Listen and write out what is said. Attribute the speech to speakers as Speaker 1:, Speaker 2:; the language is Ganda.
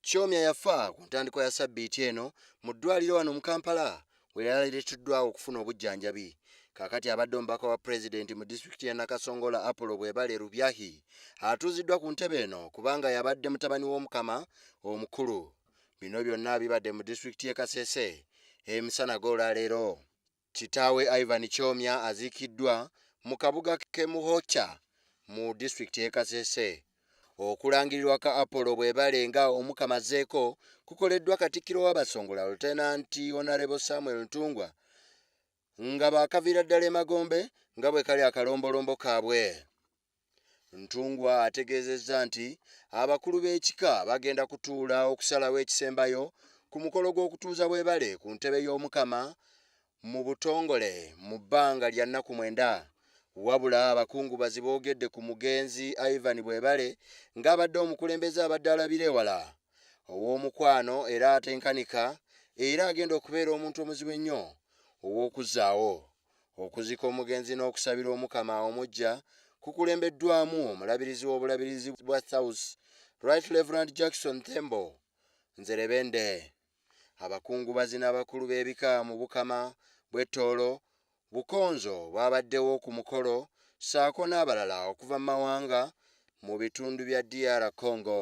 Speaker 1: Kyomya yafa ku ntandikwa ya Ssabbiiti eno mu ddwaliro wano mu Kampala we yaleeteddwa okufuna obujjanjabi. Kaakati abadde omubaka wa pulezidenti mu disitulikiti ya Nakasongola Apollo Bwebale Rubyahi atuuziddwa ku ntebe eno kubanga yabadde mutabani w'omukama omukulu. Bino byonna bibadde mu disitulikiti y'e Kasese emisana gw'olwaleero. Kitaawe Ivan Kyomya aziikiddwa mu kabuga k'e Muhocha mu disitulikiti y'e Kasese. Okulangirirwa ka Apollo Bwebale nga omukamazeeko kukoleddwa Katikkiro wa Basongola Lutenanti Honorable Samuel Ntungwa nga baakaviira ddala emagombe nga bwe kali akalombolombo kaabwe. Ntungwa ategeezezza nti abakulu b'ekika bagenda kutuula okusalawo ekisembayo ku mukolo gw'okutuuza Bwebale ku ntebe y'omukama mu butongole mu bbanga lya nnaku 9. Wabula abakungubazi boogedde ku mugenzi Ivan Bwebale ng'abadde omukulembeze abadde alabira ewala ow'omukwano era atenkanika era agenda okubeera omuntu omuzibu ennyo ow'okuzzaawo okuziika omugenzi n'okusabira omukama omugya kukulembeddwamu omulabirizi w'obulabirizi bwa South Right Reverend Jackson Tembo Nzerebende. Abakungubazi n'abakulu b'ebika mu bukama bw'Ettoolo Bukonzo babaddewo ku mukolo ssaako n'abalala okuva mu mawanga mu bitundu bya DR Congo.